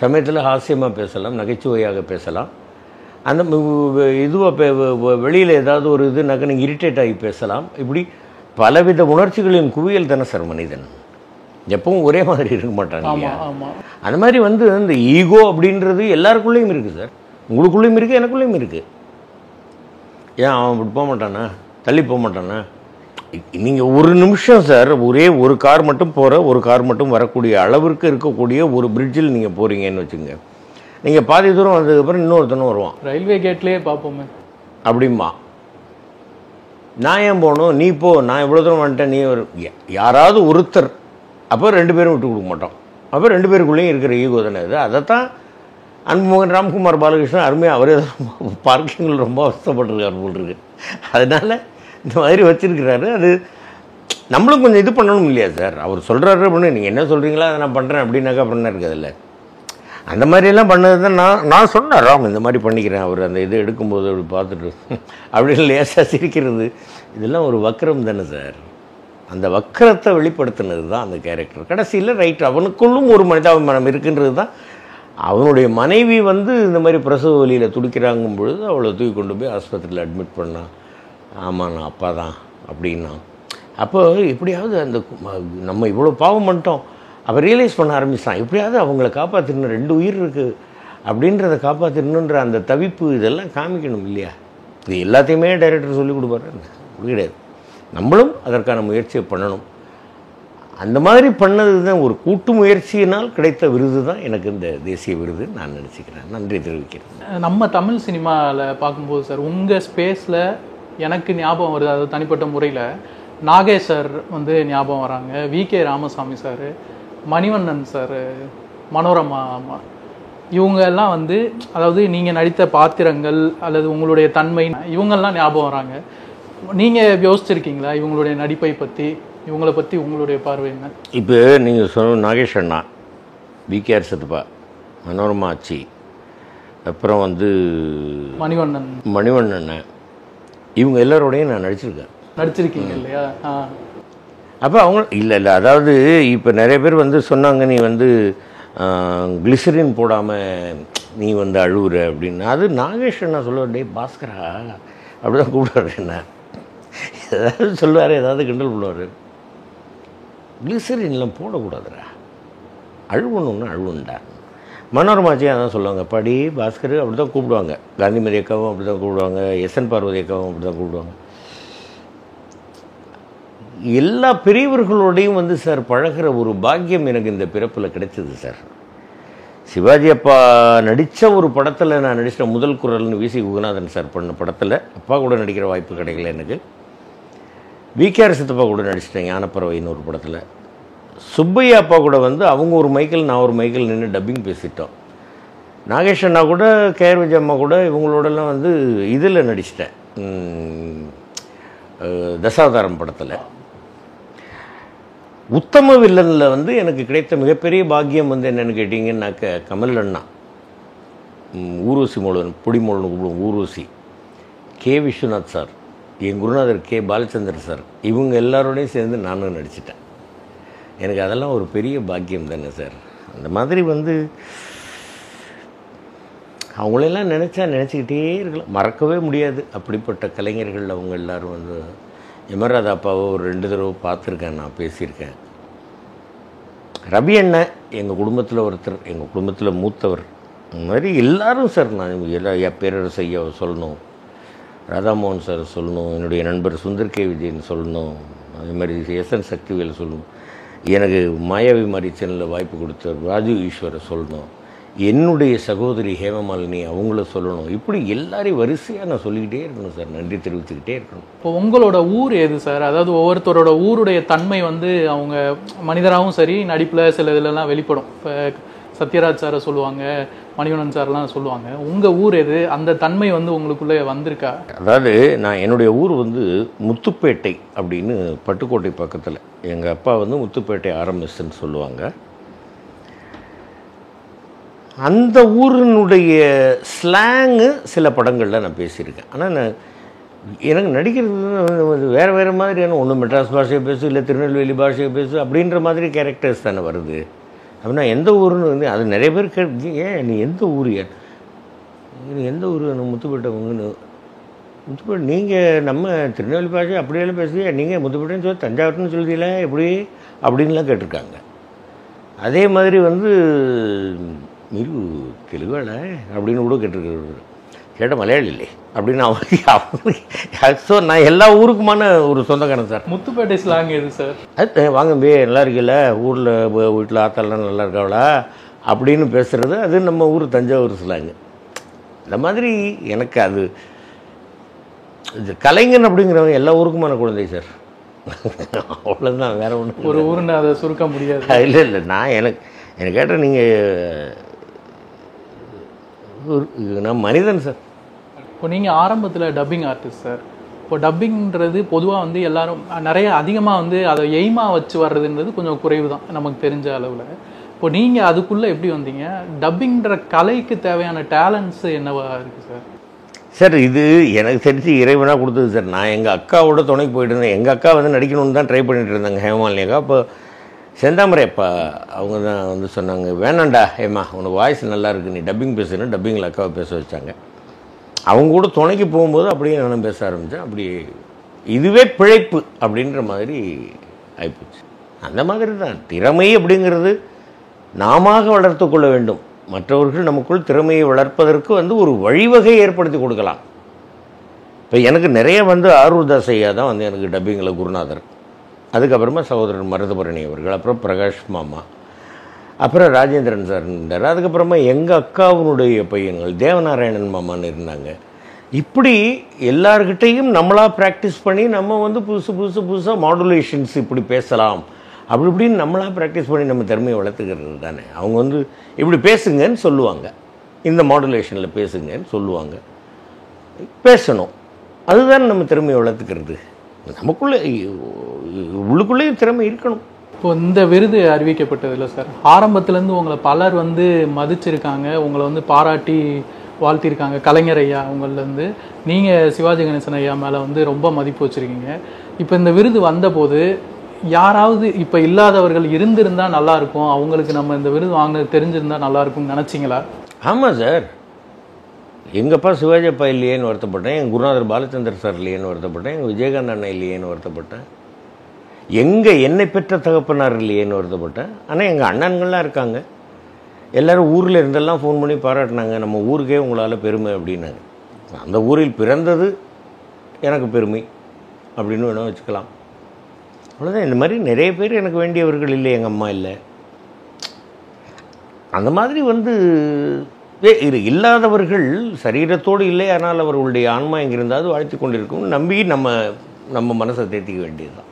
சமயத்தில் ஹாஸ்யமாக பேசலாம், நகைச்சுவையாக பேசலாம். அந்த இதுவாக வெளியில் ஏதாவது ஒரு இதுனாக்கா நீங்கள் இரிட்டேட் ஆகி பேசலாம். இப்படி பலவித உணர்ச்சிகளின் குவியல் தானே சார் மனிதன். எப்பவும் ஒரே மாதிரி இருக்க மாட்டாங்க. அந்த மாதிரி வந்து இந்த ஈகோ அப்படின்றது எல்லாருக்குள்ளேயும் இருக்குது சார். உங்களுக்குள்ளேயும் இருக்குது, எனக்குள்ளேயும் இருக்குது. ஏன் அவன் இப்படி போக மாட்டானா, தள்ளி போக மாட்டானா, நீங்கள் ஒரு நிமிஷம் சார் ஒரே ஒரு கார் மட்டும் போகிற ஒரு கார் மட்டும் வரக்கூடிய அளவிற்கு இருக்கக்கூடிய ஒரு பிரிட்ஜில் நீங்கள் போகிறீங்கன்னு வச்சுங்க, நீங்கள் பாதி தூரம் வந்ததுக்கப்புறம் இன்னொருத்தனும் வருவான், ரயில்வே கேட்லேயே பார்ப்போமே அப்படிமா நான் ஏன் போகணும், நீ போ, நான் எவ்வளோ தூரம் வந்துட்டேன், நீ ஒரு யாராவது ஒருத்தர், அப்போ 2 பேரும் விட்டு கொடுக்க மாட்டோம். அப்போ 2 பேருக்குள்ளேயும் இருக்கிற ஈகோ தானே இது. அதைத்தான் அன்புமகன் ராம்குமார் பாலகிருஷ்ணன் அருமையாக அவரே பார்க்கிங்கில் ரொம்ப அவஸ்தப்பட்டிருக்காரு போல் இருக்கு. அதனால் இந்த மாதிரி வச்சுருக்கிறாரு. அது நம்மளும் கொஞ்சம் இது பண்ணணும் இல்லையா சார்? அவர் சொல்கிறாரு அப்படின்னு நீங்கள் என்ன சொல்கிறீங்களா அதை நான் பண்ணுறேன் அப்படின்னாக்கா அப்புறம் என்ன இருக்குது அதில்? அந்த மாதிரியெல்லாம் பண்ணது தான் நான் சொன்னேன், ராம் இந்த மாதிரி பண்ணிக்கிறேன். அவர் அந்த இது எடுக்கும்போது அப்படி பார்த்துட்டு அப்படின்னு லேசாக சிரிக்கிறது, இதெல்லாம் ஒரு வக்கரம் தானே சார். அந்த வக்கரத்தை வெளிப்படுத்தினது தான் அந்த கேரக்டர். கடைசியில் ரைட் அவனுக்குள்ளும் ஒரு மனிதாபிமானம் இருக்குன்றது தான். அவனுடைய மனைவி இந்த மாதிரி பிரசவ வலியில் துடிக்கிறாங்கும் பொழுது அவளை தூக்கி கொண்டு போய் ஆஸ்பத்திரியில் அட்மிட் பண்ணான். ஆமாம் நான் அப்பா தான் அப்படின்னா, அப்போ எப்படியாவது அந்த நம்ம இவ்வளோ பாவம் பண்ணிட்டோம் அப்போ ரியலைஸ் பண்ண ஆரம்பிச்சான். எப்படியாவது அவங்கள காப்பாற்றிடணும், 2 உயிர் இருக்குது அப்படின்றத காப்பாற்றிடணுன்ற அந்த தவிப்பு இதெல்லாம் காமிக்கணும் இல்லையா? இது எல்லாத்தையுமே டைரக்டர் சொல்லிக் கொடுப்பாரு கிடையாது. நம்மளும் அதற்கான முயற்சியை பண்ணணும். அந்த மாதிரி பண்ணது தான் ஒரு கூட்டு முயற்சியினால் கிடைத்த விருது தான் எனக்கு இந்த தேசிய விருது நான் நினச்சிக்கிறேன். நன்றி தெரிவிக்கிறேன். நம்ம தமிழ் சினிமாவில் பார்க்கும்போது சார் உங்கள் ஸ்பேஸில் எனக்கு ஞாபகம் வருது, அது தனிப்பட்ட முறையில் நாகேஷ் சார் ஞாபகம் வராங்க, VK. Ramasamy sir, Manivannan sir, Manorama அம்மா, இவங்க எல்லாம் அதாவது நீங்கள் நடித்த பாத்திரங்கள் அல்லது உங்களுடைய தன்மை இவங்கெல்லாம் ஞாபகம் வராங்க. நீங்கள் யோசிச்சிருக்கீங்களா இவங்களுடைய நடிப்பை பற்றி, இவங்களை பற்றி உங்களுடைய பார்வை என்ன? இப்போ நீங்கள் சொன்ன நாகேஷ் அண்ணா, வி.கே.ஆர். சத்துப்பா, மனோரமா ஆச்சி, அப்புறம் மணிவண்ணன், இவங்க எல்லாரோடையும் நான் நடிச்சிருக்கீங்க இல்லையா? அப்போ அவங்க இல்லை அதாவது இப்போ நிறைய பேர் சொன்னாங்க நீ கிளிசரின் போடாமல் நீ அழுவுற அப்படின்னு. அது நாகேஷ் அண்ணா சொல்லுவார், டே பாஸ்கரா அப்படி தான் கூப்பிடுவார். என்ன ஏதாவது சொல்லுவார், ஏதாவது கிண்டல் பண்ணுவார். கிளிசரின்லாம் போடக்கூடாதுடா, அழுவணுன்னா அழுவுண்டா. மனோரமாச்சியாக அதான் சொல்லுவாங்க, படி பாஸ்கர் அப்படி தான் கூப்பிடுவாங்க. காந்திமதி அக்காவும் அப்படி தான் கூப்பிடுவாங்க, எஸ்என் பார்வதி அக்காவும் அப்படி தான் கூப்பிடுவாங்க. எல்லா பெரியவர்களோடையும் சார் பழகிற ஒரு பாக்கியம் எனக்கு இந்த பிறப்பில் கிடைச்சது சார். சிவாஜி அப்பா நடித்த ஒரு படத்தில் நான் நடிச்சிட்டேன், முதல் குரல்னு வி.சி. குகநாதன் சார் பண்ண படத்தில் அப்பா கூட நடிக்கிற வாய்ப்பு கிடைக்கல எனக்கு. வி.கே.ஆர். சித்தப்பா கூட நடிச்சிட்டேன் ஞானப்பறவைன்னு ஒரு படத்தில். சுப்பையா அப்பா கூட அவங்க ஒரு மைக்கிள் நான் ஒரு மைக்கிள் நின்று டப்பிங் பேசிட்டோம். நாகேஷ் அண்ணா கூட கே.ஆர். விஜய் அம்மா கூட இவங்களோடலாம் இதில் நடிச்சிட்டேன், தசாவதாரம் படத்தில். உத்தம வில்லனில் எனக்கு கிடைத்த மிகப்பெரிய பாக்கியம் என்னென்னு கேட்டிங்கன்னாக்க, கமல் அண்ணா, ஊர்வசி மூலன், பொடிமூலன் கூப்பிடுவோம் ஊர்வசி, கே. விஸ்வநாத் சார், என் குருநாதர் கே. பாலச்சந்தர் சார், இவங்க எல்லாரோடையும் சேர்ந்து நானும் நடிச்சிட்டேன். எனக்கு அதெல்லாம் ஒரு பெரிய பாக்கியம் தானே சார். அந்த மாதிரி அவங்களெல்லாம் நினச்சிக்கிட்டே இருக்கலாம், மறக்கவே முடியாது. அப்படிப்பட்ட கலைஞர்கள் அவங்க எல்லோரும் எமராதா அப்பாவை ஒரு 2 தடவை பார்த்துருக்கேன், நான் பேசியிருக்கேன். ரவி அண்ணன் எங்கள் குடும்பத்தில் ஒருத்தர், எங்கள் குடும்பத்தில் மூத்தவர். இந்த மாதிரி எல்லோரும் சார், நான் எல்லா பேரரசு ஐயா சொல்லணும், ராதாமோகன் சார் சொல்லணும், என்னுடைய நண்பர் சுந்தர் கே. விஜயன் சொல்லணும், அதே மாதிரி எஸ்என் சக்திவேல் சொல்லணும், எனக்கு மாயாவி மாதிரி சேனலில் வாய்ப்பு கொடுத்த ராஜு ஈஸ்வரை சொல்லணும், என்னுடைய சகோதரி ஹேமமாலினி அவங்கள சொல்லணும். இப்படி எல்லாரையும் வரிசையாக நான் சொல்லிக்கிட்டே இருக்கணும் சார், நன்றி தெரிவிச்சுக்கிட்டே இருக்கணும். இப்போ உங்களோட ஊர் எது சார்? அதாவது ஒவ்வொருத்தரோட ஊருடைய தன்மை அவங்க மனிதராகவும் சரி நடிப்பில் சில இதிலெல்லாம் வெளிப்படும். இப்போ சத்யராஜ் சாரை சொல்லுவாங்க, மணிவண்ணன் சார்லாம் சொல்லுவாங்க. உங்கள் ஊர் எது? அந்த தன்மை உங்களுக்குள்ளே வந்திருக்கா? அதாவது நான் என்னுடைய ஊர் முத்துப்பேட்டை அப்படின்னு, பட்டுக்கோட்டை பக்கத்தில். எங்கள் அப்பா முத்துப்பேட்டை ஆர்எம்எஸ்ன்னு சொல்லுவாங்க. அந்த ஊரினுடைய ஸ்லாங்கு சில படங்களில் நான் பேசியிருக்கேன். ஆனால் எனக்கு நடிக்கிறது வேறு மாதிரியான, ஒன்று மெட்ராஸ் பாஷையை பேசு, இல்லை திருநெல்வேலி பாஷையை பேசு அப்படின்ற மாதிரி கேரக்டர்ஸ் தானே வருது. அப்படின்னா எந்த ஊருன்னு அது நிறைய பேர் ஏன் நீ எந்த ஊர், நீ எந்த ஊர்? முத்துப்பேட்டை முத்துப்பேட்டை, நீங்கள் நம்ம திருநெல்வேலி பாஷை அப்படியெல்லாம் பேசுவீங்க, நீங்கள் முத்துப்பேட்டைன்னு சொல்லி தஞ்சாவூர்னு சொல்கிறீங்களா எப்படி அப்படின்லாம் கேட்டிருக்காங்க. அதே மாதிரி మీరు తెలుగాడా அப்படின்னு கூட கேட்டிருக்காரு. கேட்ட மலையாளி இல்லை அப்படின்னு அவங்க ஸோ நான் எல்லா ஊருக்குமான ஒரு சொந்தக்காரன் சார். முத்துப்பேட்டை ஸ்லாங் எது சார்? அது வாங்க பே நல்லா இருக்கல, ஊரில் வீட்டில் ஆத்தாலாம் நல்லா இருக்காவளா அப்படின்னு பேசுகிறது, அது நம்ம ஊர் தஞ்சாவூர் ஸ்லாங்கு. இந்த மாதிரி எனக்கு அது இது கலைஞன் அப்படிங்கிறவங்க எல்லா ஊருக்குமான குழந்தை சார். அவ்வளோதான், வேற ஒன்று ஒரு ஊருன்னு அதை சுருக்க முடியாது. இல்லை இல்லை, நான் எனக்கு கேட்டால் நீங்கள் நான் மனிதன் சார். இப்போ நீங்கள் ஆரம்பத்தில் டப்பிங் ஆர்டிஸ்ட் சார். இப்போ டப்பிங்கிறது பொதுவாக வந்து எல்லாரும் நிறைய அதிகமாக வந்து அதை எய்மாக வச்சு வர்றதுன்றது கொஞ்சம் குறைவு தான் நமக்கு தெரிஞ்ச அளவில். இப்போ நீங்கள் அதுக்குள்ளே எப்படி வந்தீங்க? டப்பிங்கிற கலைக்கு தேவையான டேலண்ட்ஸு என்னவா இருக்குது சார்? சார் இது எனக்கு தெரிஞ்சு இறைவனாக கொடுத்தது சார். நான் எங்கள் அக்காவோட துணைக்கு போயிட்டு இருந்தேன். எங்கள் அக்கா வந்து நடிக்கணும்னு தான் ட்ரை பண்ணிட்டு இருந்தாங்க, ஹேமாலினி அக்கா. அப்போ செந்தாமரை அப்பா அவங்க தான் வந்து சொன்னாங்க, வேணாண்டா ஹேமா உனக்கு வாய்ஸ் நல்லா இருக்குது, நீ டப்பிங் பேசுன்னு டப்பிங்கில் அக்காவை பேச வச்சாங்க. அவங்க கூட துணைக்கு போகும்போது அப்படியே நானும் பேச ஆரம்பித்தேன். அப்படி இதுவே பிழைப்பு அப்படின்ற மாதிரி ஆகிப்போச்சு. அந்த மாதிரி தான் திறமை அப்படிங்கிறது நாம வளர்த்து கொள்ள வேண்டும். மற்றவர்கள் நமக்குள் திறமையை வளர்ப்பதற்கு வந்து ஒரு வழிவகை ஏற்படுத்தி கொடுக்கலாம். இப்போ எனக்கு நிறைய வந்து ஆரூர்தாஸ் ஐயா தான் வந்து எனக்கு டப்பிங்கில் குருநாதர். அதுக்கப்புறமா சகோதரர் மருதபரணி அவர்கள், அப்புறம் பிரகாஷ் மாமா, அப்புறம் ராஜேந்திரன் சார் இருந்தார். அதுக்கப்புறமா எங்கள் அக்காவுடைய பையன்கள் தேவநாராயணன் மாமான்னு இருந்தாங்க. இப்படி எல்லார்கிட்டையும் நம்மளாக ப்ராக்டிஸ் பண்ணி நம்ம வந்து புதுசாக மாடுலேஷன்ஸ் இப்படி பேசலாம் அப்படி இப்படின்னு நம்மளாக ப்ராக்டிஸ் பண்ணி நம்ம திறமையை வளர்த்துக்கிறது தானே. அவங்க வந்து இப்படி பேசுங்கன்னு சொல்லுவாங்க, இந்த மாடுலேஷனில் பேசுங்கன்னு சொல்லுவாங்க, பேசணும். அதுதான் நம்ம திறமையை வளர்த்துக்கிறது. நமக்குள்ளே உள்ளுக்குள்ளேயும் திறமை இருக்கணும். இப்போ இந்த விருது அறிவிக்கப்பட்டதில்ல சார், ஆரம்பத்துலேருந்து உங்களை பலர் வந்து மதிச்சிருக்காங்க, உங்களை வந்து பாராட்டி வாழ்த்திருக்காங்க. கலைஞர் ஐயா அவங்கள்லேருந்து நீங்கள் சிவாஜி கணேசன் ஐயா மேலே வந்து ரொம்ப மதிப்பு வச்சுருக்கீங்க. இப்போ இந்த விருது வந்தபோது யாராவது இப்போ இல்லாதவர்கள் இருந்திருந்தால் நல்லாயிருக்கும், அவங்களுக்கு நம்ம இந்த விருது வாங்கினது தெரிஞ்சிருந்தால் நல்லாயிருக்கும்னு நினச்சிங்களா? ஆமாம் சார், எங்கள் அப்பா சிவாஜி அப்பா இல்லையேன்னு வருத்தப்பட்டேன், எங்கள் குருநாதர் பாலச்சந்தர் சார் இல்லையேன்னு வருத்தப்பட்டேன், எங்கள் விஜயகாந்த் அண்ணன் இல்லையேன்னு வருத்தப்பட்டேன், என்னை பெற்ற தகப்பனார் இல்லையேன்னு வருத்தப்பட்டேன். ஆனால் எங்கள் அண்ணன்கள்லாம் இருக்காங்க, எல்லோரும் ஊரில் இருந்தெல்லாம் ஃபோன் பண்ணி பாராட்டினாங்க, நம்ம ஊருக்கே உங்களால் பெருமை அப்படின்னாங்க. அந்த ஊரில் பிறந்தது எனக்கு பெருமை அப்படின்னு வேணால் வச்சுக்கலாம். அவ்வளோதான். இந்த மாதிரி நிறைய பேர் எனக்கு வேண்டியவர்கள் இல்லை, எங்கள் அம்மா இல்லை. அந்த மாதிரி வந்து இல்லாதவர்கள் சரீரத்தோடு இல்லை, ஆனால் அவர்களுடைய ஆன்மா எங்கிருந்தாவது வாழ்த்தி கொண்டிருக்கும் நம்பி நம்ம மனசை தேர்த்திக்க வேண்டியது தான்.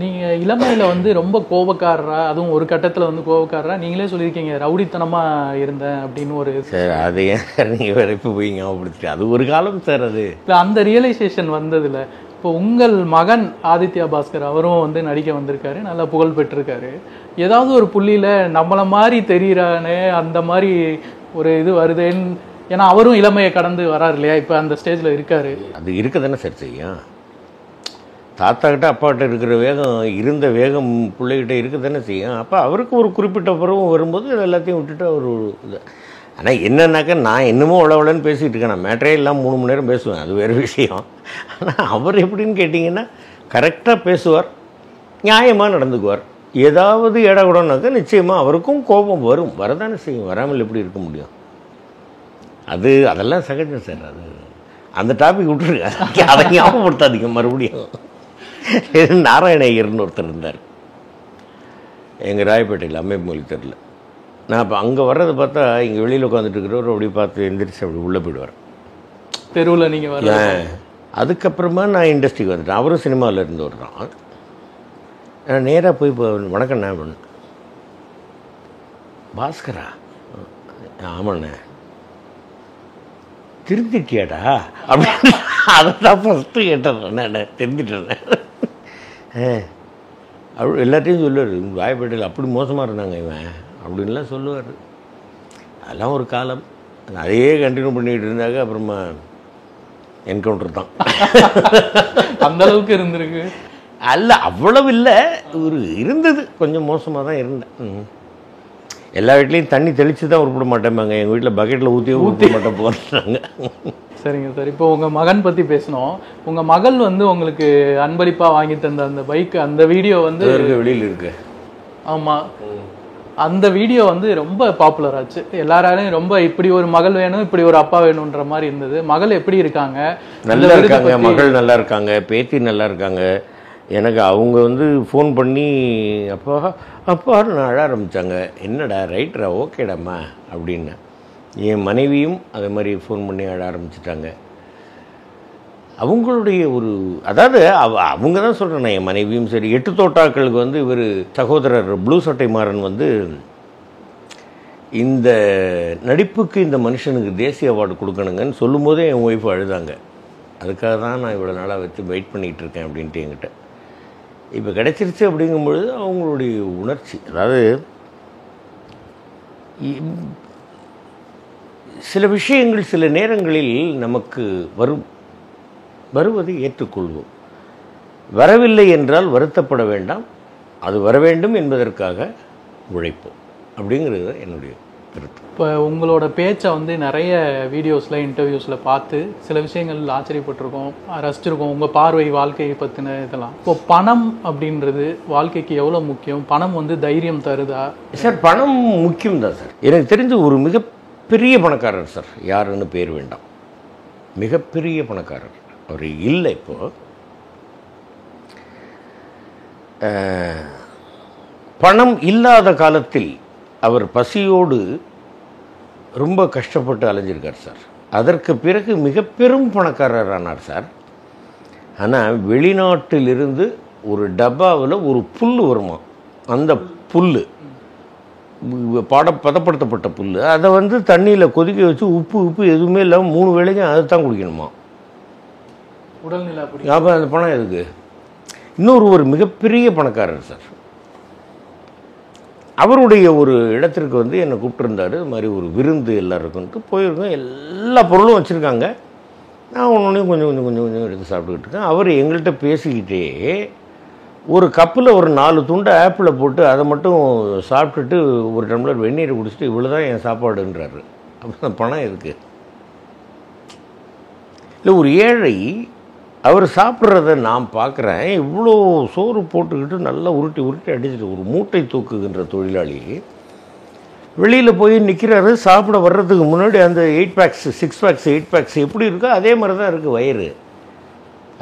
நீங்கள் இளமையில் வந்து ரொம்ப கோபக்காரரா, அதுவும் ஒரு கட்டத்தில் வந்து கோபக்காரரா நீங்களே சொல்லியிருக்கீங்க, ரவுடித்தனமாக இருந்தேன் அப்படின்னு ஒரு. சார் அது ஏன் நீங்கள் வேறு இப்போ போய் ஞாபகப்படுத்தி, அது ஒரு காலம் சார். அது இல்லை, அந்த ரியலைசேஷன் வந்ததில்ல. இப்போ உங்கள் மகன் ஆதித்யா பாஸ்கர் அவரும் வந்து நடிக்க வந்திருக்காரு, நல்லா புகழ் பெற்றிருக்காரு. ஏதாவது ஒரு புள்ளியில் நம்மளை மாதிரி தெரிகிறானே அந்த மாதிரி ஒரு இது வருதுன்னு, ஏன்னா அவரும் இளமையை கடந்து வராரு இல்லையா, இப்போ அந்த ஸ்டேஜில் இருக்காரு. அது இருக்க தானே சார் செய்யும். தாத்தா கிட்ட அப்பாக்கிட்ட இருக்கிற வேகம், இருந்த வேகம் பிள்ளைகிட்ட இருக்க தானே செய்யும். அப்போ அவருக்கு ஒரு குறிப்பிட்ட பருவம் வரும்போது எல்லாத்தையும் விட்டுட்டு அவர் இது. ஆனால் என்னன்னாக்கா நான் என்னமோ அவ்வளோன்னு பேசிகிட்டு இருக்கேன், நான் மேட்டரே இல்லாமல் 3 மணி நேரம் பேசுவேன், அது வேறு விஷயம். ஆனால் அவர் எப்படின்னு கேட்டிங்கன்னா கரெக்டாக பேசுவார், நியாயமாக நடந்துக்குவார். ஏதாவது இடக்கூடனாக்கா நிச்சயமாக அவருக்கும் கோபம் வரும், வரதானே செய்யும், வராமல் எப்படி இருக்க முடியும். அதெல்லாம் சகஜம் சார். அது அந்த டாபிக் விட்டுருங்க, அதை ஞாபகப்படுத்தாதீங்க மறுபடியும். நாராயண ஐயர்னு ஒருத்தர் இருந்தார் எங்கள் ராயப்பேட்டையில் அம்மைமொழி தெருவில். நான் இப்போ அங்கே வர்றதை பார்த்தா இங்கே வெளியில் உட்காந்துட்டு இருக்கிறவர் அப்படி பார்த்து எந்திரிச்சு அப்படி உள்ளே போயிடுவார் தெருவில். நீங்கள் வர அதுக்கப்புறமா நான் இண்டஸ்ட்ரிக்கு வந்துட்டேன். அவரும் சினிமாவில் இருந்தவர் தான். நான் நேராக போய் இப்போ வணக்கம் நான் பண்ணேன், பாஸ்கரா ஆமாண்ணே திருந்திட்டியாடா அப்படின்னு அதை தான் ஃபஸ்ட்டு கேட்டேன். நான் தெரிஞ்சிட்டேன். அப்படி எல்லாத்தையும் சொல்லுவார், ராயப்பேட்டையில் அப்படி மோசமாக இருந்தாங்க இவன் அப்படின்லாம் சொல்லுவார். அதெல்லாம் ஒரு காலம். அதையே கண்டினியூ பண்ணிகிட்டு இருந்தாங்க. அப்புறமா என்கவுண்டர் தான். அந்த அளவுக்கு இருந்திருக்கு அல்ல, அவ்வளவு இல்லை, ஒரு இருந்தது, கொஞ்சம் மோசமாக தான் இருந்தேன். எல்லா வீட்லேயும் தண்ணி தெளித்து தான் உருப்பிட மாட்டேம்பாங்க, எங்கள் வீட்டில் பக்கெட்டில் ஊற்றி மாட்டேன் போகிறாங்க. சரிங்க சார், இப்போ உங்கள் மகன் பற்றி பேசணும். உங்கள் மகள் வந்து உங்களுக்கு அன்பளிப்பாக வாங்கி தந்த அந்த பைக்கு, அந்த வீடியோ வந்து வெளியில் இருக்கு. ஆமாம், அந்த வீடியோ வந்து ரொம்ப பாப்புலர் ஆச்சு. எல்லாராலையும் ரொம்ப இப்படி ஒரு மகள் வேணும், இப்படி ஒரு அப்பா வேணும்ன்ற மாதிரி இருந்தது. மகள் எப்படி இருக்காங்க? நல்லா இருக்காங்க, மகள் நல்லா இருக்காங்க, பேத்தி நல்லா இருக்காங்க. எனக்கு அவங்க வந்து ஃபோன் பண்ணி அப்பா அப்பான்னு அழ ஆரம்பித்தாங்க. என்னடா ரைட்டரா, ஓகேடாம்மா அப்படின்னு. என் மனைவியும் அதே மாதிரி ஃபோன் பண்ணி அழ ஆரம்பிச்சிட்டாங்க. அவங்களுடைய ஒரு அதாவது அவங்க தான் சொல்கிறேன், என் மனைவியும் சரி. 8 தோட்டாக்களுக்கு வந்து இவர் சகோதரர் ப்ளூ சட்டை மாறன் வந்து இந்த நடிப்புக்கு இந்த மனுஷனுக்கு தேசிய அவார்டு கொடுக்கணுங்கன்னு சொல்லும்போதே என் ஒய்ஃபு அழுதாங்க. அதுக்காக தான் நான் இவ்வளோ நாளாக வச்சு வெயிட் பண்ணிகிட்டு இருக்கேன் அப்படின்ட்டு என்கிட்ட. இப்போ கிடைச்சிருச்சு அப்படிங்கும்பொழுது அவங்களுடைய உணர்ச்சி, அதாவது சில விஷயங்கள் சில நேரங்களில் நமக்கு வருவதை ஏற்றுக்கொள்வோம். வரவில்லை என்றால் வருத்தப்பட வேண்டாம், அது வர வேண்டும் என்பதற்காக உழைப்போம் அப்படிங்கிறது என்னுடைய கருத்து. இப்போ உங்களோட பேச்சை வந்து நிறைய வீடியோஸில் இன்டர்வியூஸில் பார்த்து சில விஷயங்கள் ஆச்சரியப்பட்டிருக்கோம், ரசிச்சிருக்கோம். உங்கள் பார்வை வாழ்க்கையை பற்றின இதெல்லாம். இப்போ பணம் அப்படின்றது வாழ்க்கைக்கு எவ்வளோ முக்கியம்? பணம் வந்து தைரியம் தருதா? சார் பணம் முக்கியம் தான் சார். எனக்கு தெரிஞ்ச ஒரு மிகப்பெரிய பணக்காரர் சார், யாருன்னு பேர் வேண்டாம், மிகப்பெரிய பணக்காரர். அவர் இல்லை இப்போது. பணம் இல்லாத காலத்தில் அவர் பசியோடு ரொம்ப கஷ்டப்பட்டு அலைஞ்சிருக்கார் சார். அதற்கு பிறகு மிக பெரும் பணக்காரர் ஆனார் சார். ஆனால் வெளிநாட்டிலிருந்து ஒரு டப்பாவில் ஒரு புல் வருமா, அந்த புல் பதப்படுத்தப்பட்ட புல், அதை வந்து தண்ணியில் கொதிக்க வச்சு உப்பு எதுவுமே இல்லாமல் 3 வேளைக்கும் அதை தான் குடிக்கணுமா. உடல்நிலை அப்படி. அப்போ அந்த பணம் எதுக்கு? ஒரு மிகப்பெரிய பணக்காரர் சார். அவருடைய ஒரு இடத்திற்கு வந்து என்னை கூப்பிட்டுருந்தாரு. இது மாதிரி ஒரு விருந்து எல்லாருக்குன்ட்டு போயிருக்கோம். எல்லா பொருளும் வச்சுருக்காங்க. நான் ஒன்றையும் கொஞ்சம் எடுத்து சாப்பிட்டுக்கிட்டு இருக்கேன். அவர் எங்கள்கிட்ட பேசிக்கிட்டே ஒரு கப்பில் ஒரு 4 துண்டை ஆப்பிளை போட்டு அதை மட்டும் சாப்பிட்டுட்டு ஒரு டம்ளர் வெந்நீரை குடிச்சிட்டு இவ்வளோ தான் என் சாப்பாடுன்றாரு. அப்போ பணம் எதுக்கு? இல்லை, ஒரு ஏழை அவர் சாப்பிட்றத நான் பார்க்குறேன். இவ்வளோ சோறு போட்டுக்கிட்டு நல்லா உருட்டி அடிச்சுட்டு ஒரு மூட்டை தூக்குகின்ற தொழிலாளி வெளியில் போய் நிற்கிறாரு. சாப்பிட வர்றதுக்கு முன்னாடி அந்த 8 பேக்ஸ் 6 பேக்ஸ் 8 பேக்ஸ் எப்படி இருக்கோ அதே மாதிரி தான் இருக்குது வயிறு.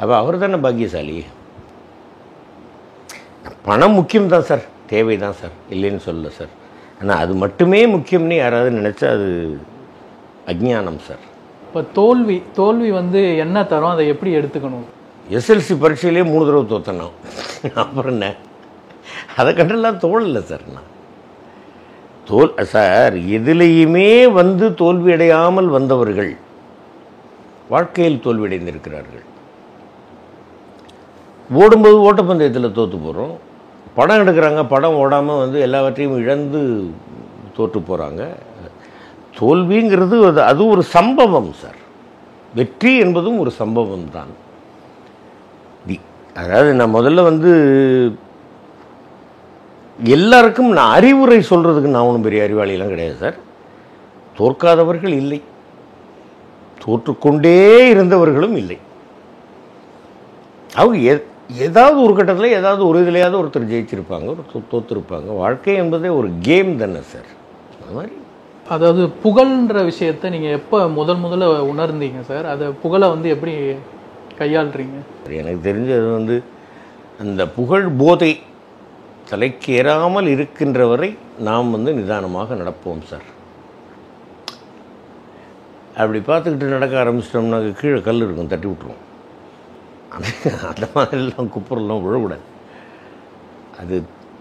அப்போ அவர் தானே பாக்கியசாலி. பணம் முக்கியம் தான் சார், தேவை தான் சார், இல்லைன்னு சொல்லல சார். ஆனால் அது மட்டுமே முக்கியம்னு யாராவது நினச்சா அது அஜ்ஞானம் சார். இப்போ தோல்வி வந்து என்ன தரும், அதை எப்படி எடுத்துக்கணும்? எஸ்எல்சி பரீட்சையிலே 3 தடவை தோற்றணும். அப்புறம் என்ன, அதை கண்டெல்லாம் தோழலை சார். நான் சார் எதிலையுமே வந்து தோல்வியடையாமல் வந்தவர்கள் வாழ்க்கையில் தோல்வியடைந்திருக்கிறார்கள். ஓடும்போது ஓட்டப்பந்தயத்தில் தோற்று போகிறோம். படம் எடுக்கிறாங்க, படம் ஓடாமல் வந்து எல்லாவற்றையும் இழந்து தோற்று போகிறாங்க. தோல்விங்கிறது அது ஒரு சம்பவம் சார். வெற்றி என்பதும் ஒரு சம்பவம் தான். அதாவது நான் முதல்ல வந்து எல்லாருக்கும் நான் அறிவுரை சொல்கிறதுக்கு நான் ஒன்றும் பெரிய அறிவாளியெல்லாம் கிடையாது சார். தோற்காதவர்கள் இல்லை, தோற்றுக்கொண்டே இருந்தவர்களும் இல்லை. அவங்க ஏதாவது ஒரு கட்டத்தில் ஏதாவது ஒரு இதுலையாவது ஒருத்தர் ஜெயிச்சிருப்பாங்க, ஒருத்தர் தோற்றுருப்பாங்க. வாழ்க்கை என்பதே ஒரு கேம் தானே சார். அது மாதிரி அதாவது புகழ்ன்ற விஷயத்தை நீங்கள் எப்போ முதல்ல உணர்ந்தீங்க சார்? அதை புகழை வந்து எப்படி கையாளுறீங்க? எனக்கு தெரிஞ்சது வந்து அந்த புகழ் போதை தலைக்கேறாமல் இருக்கின்ற வரை நாம் வந்து நிதானமாக நடப்போம் சார். அப்படி பார்த்துக்கிட்டு நடக்க ஆரம்பிச்சிட்டோம்னாக்க கீழே கல் இருக்கும், தட்டி விட்டுருவோம். அந்த மாதிரிலாம் குப்புறெல்லாம் விழக்கூடாது. அது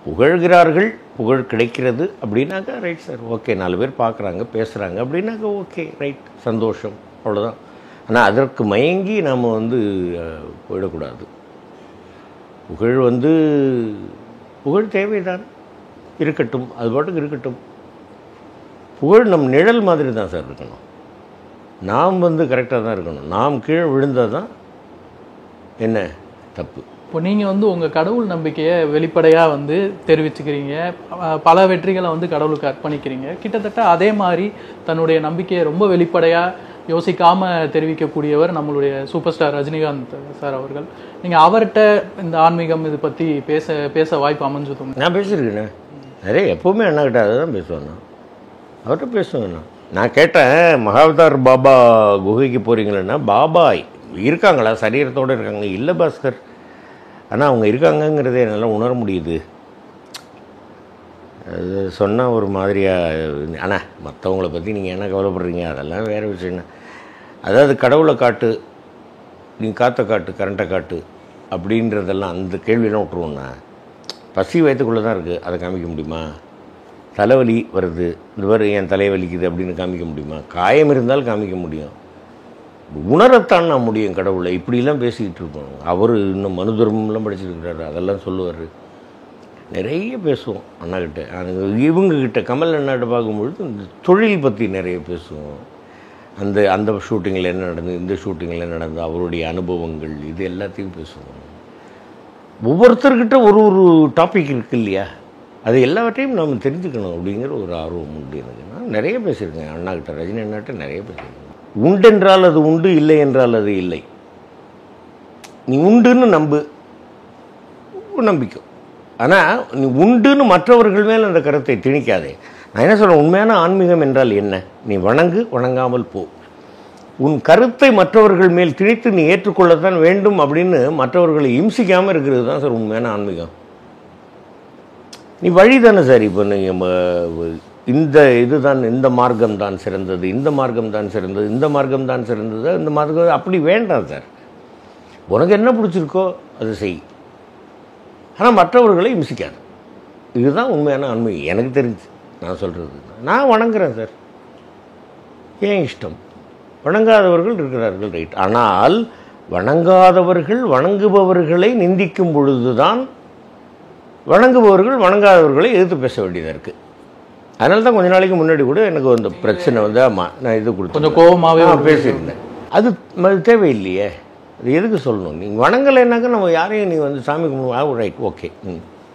புகழ்கிறார்கள், புகழ் கிடைக்கிறது அப்படின்னாக்கா ரைட் சார், ஓகே. 4 பேர் பார்க்குறாங்க, பேசுகிறாங்க அப்படின்னாக்கா ஓகே, ரைட், சந்தோஷம், அவ்வளோதான். ஆனால் அதற்கு மயங்கி நாம் வந்து போயிடக்கூடாது. புகழ் தேவைதான், இருக்கட்டும், அது பாட்டுக்கு இருக்கட்டும். புகழ் நம் நிழல் மாதிரி தான் சார் இருக்கணும். நாம் வந்து கரெக்டாக தான் இருக்கணும். நாம் கீழே விழுந்தால் தான் என்ன தப்பு. இப்போ நீங்கள் வந்து உங்கள் கடவுள் நம்பிக்கையை வெளிப்படையாக வந்து தெரிவிச்சுக்கிறீங்க, பல வெற்றிகளை வந்து கடவுளுக்கு அர்ப்பணிக்கிறீங்க. கிட்டத்தட்ட அதே மாதிரி தன்னுடைய நம்பிக்கையை ரொம்ப வெளிப்படையாக யோசிக்காமல் தெரிவிக்கக்கூடியவர் நம்மளுடைய சூப்பர் ஸ்டார் ரஜினிகாந்த் சார் அவர்கள். நீங்கள் அவர்கிட்ட இந்த ஆன்மீகம் இது பற்றி பேச வாய்ப்பு அமைஞ்சதுங்க? நான் பேசியிருக்கேன். நிறைய எப்போவுமே அண்ணாக்கிட்ட அதை தான் பேசுவேன். நான் அவர்கிட்ட பேசுவேன். நான் கேட்டேன், மகாவதார் பாபா குகைக்கு போகிறீங்களேன்னா, பாபா இருக்காங்களா, சரீரத்தோடு இருக்காங்க? இல்லை பாஸ்கர், ஆனால் அவங்க இருக்காங்கங்கிறதே என்னால் உணர முடியுது. அது சொன்னால் ஒரு மாதிரியாக, ஆனால் மற்றவங்கள பற்றி நீங்கள் என்ன கவலைப்படுறீங்க, அதெல்லாம் வேறு விஷயம். அதாவது கடவுளை காட்டு, நீ காற்றை காட்டு, கரண்ட்டை காட்டு அப்படின்றதெல்லாம் அந்த கேள்வியெல்லாம் விட்ருவோண்ணா. பசி வயத்துக்குள்ளே தான் இருக்குது, அதை காமிக்க முடியுமா? தலைவலி வருது, இந்த மாதிரி என் தலைவலிக்குது அப்படின்னு காமிக்க முடியுமா? காயம் இருந்தால் காமிக்க முடியும். உணரத்தான் நான் முடியும் கடவுளை. இப்படிலாம் பேசிக்கிட்டு இருக்கோம். அவர் இன்னும் மனு தர்மம்லாம் படிச்சுருக்கிறாரு, அதெல்லாம் சொல்லுவார். நிறைய பேசுவோம் அண்ணாக்கிட்ட. இவங்கக்கிட்ட கமல் அண்ணாட்ட பார்க்கும்பொழுது இந்த தொழில் பற்றி நிறைய பேசுவோம். அந்த ஷூட்டிங்கில் என்ன நடந்தது, இந்த ஷூட்டிங்கில் என்ன நடந்தது, அவருடைய அனுபவங்கள், இது எல்லாத்தையும் பேசுவோம். ஒவ்வொருத்தர்கிட்ட ஒரு டாபிக் இருக்குது இல்லையா, அது எல்லாவற்றையும் நம்ம தெரிஞ்சுக்கணும் அப்படிங்கிற ஒரு ஆர்வம் உண்டு எனக்கு. நான் நிறைய பேசியிருக்கேன் அண்ணாக்கிட்ட, ரஜினி அண்ணாட்ட நிறைய பேசியிருக்கேன். உண்டென்றால் அது உண்டு, இல்லை என்றால் அது இல்லை. நீ உண்டுன்னு நம்பு, நம்பிக்கை. ஆனால் நீ உண்டுன்னு மற்றவர்கள் மேல் அந்த கருத்தை திணிக்காதே. நான் என்ன சொல்கிறேன், உண்மையான ஆன்மீகம் என்றால் என்ன? நீ வணங்கு, வணங்காமல் போ. உன் கருத்தை மற்றவர்கள் மேல் திணித்து நீ ஏற்றுக்கொள்ளத்தான் வேண்டும் அப்படின்னு மற்றவர்களை இம்சிக்காமல் இருக்கிறது தான் சார் உண்மையான ஆன்மீகம். நீ வழி தானே சார். இப்போ நீங்கள் இந்த இதுதான், இந்த மார்க்கம் தான் சிறந்தது, இந்த மார்க்கம் தான் சிறந்தது, இந்த மார்க்கம் தான் சிறந்தது, இந்த மார்க்கம் அப்படி வேண்டாம் சார். உனக்கு என்ன பிடிச்சிருக்கோ அது செய், ஆனால் மற்றவர்களை இம்சிக்காது. இதுதான் உண்மையான ஆன்மீகம் எனக்கு தெரிஞ்சு. நான் சொல்கிறது, நான் வணங்குறேன் சார், ஏன் இஷ்டம். வணங்காதவர்கள் இருக்கிறார்கள், ரைட். ஆனால் வணங்காதவர்கள் வணங்குபவர்களை நிந்திக்கும் பொழுது தான் வணங்குபவர்கள் வணங்காதவர்களை எதிர்த்து பேச வேண்டியதாக இருக்குது. அதனால தான் கொஞ்ச நாளைக்கு முன்னாடி கூட எனக்கு அந்த பிரச்சனை வந்து, ஆமாம் நான் இது கொடுத்து கொஞ்சம் கோபமாகவே பேசியிருந்தேன். அது தேவையில்லையே, அது எதுக்கு சொல்லணும்? நீங்கள் வணங்கலைன்னாக்கா நம்ம யாரையும் நீங்கள் வந்து சாமி கும்பிடுவோம், ரைட், ஓகே.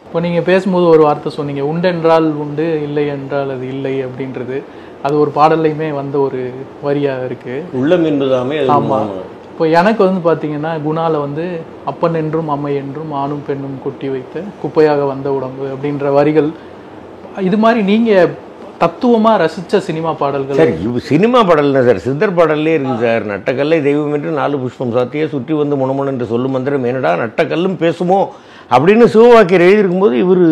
இப்போ நீங்கள் பேசும்போது ஒரு வார்த்தை சொன்னீங்க, உண்டென்றால் உண்டு, இல்லை என்றால் அது இல்லை அப்படின்றது. அது ஒரு பாடல்லையுமே வந்த ஒரு வரியாக இருக்குது. உள்ளம் என்பதாமே. ஆமாம். இப்போ எனக்கு வந்து பார்த்தீங்கன்னா, குணாவில் வந்து அப்பன் என்றும் அம்மை என்றும் ஆணும் பெண்ணும் கொட்டி வைத்த குப்பையாக வந்த உடம்பு அப்படின்ற வரிகள், இது மாதிரி நீங்கள் தத்துவமாக ரசித்த சினிமா பாடல்கள் சார். சினிமா பாடல்னா சார், சித்தர் பாடல்லே இருக்குது சார். நட்டக்கல்லை தெய்வம் என்று 4 புஷ்பம் சாத்தியே சுற்றி வந்து முனமுன என்று சொல்லும் மந்திரம் என்னடா நட்டக்கல்லும் பேசுமோ அப்படின்னு சிவவாக்கியர் எழுதியிருக்கும்போது, இவர்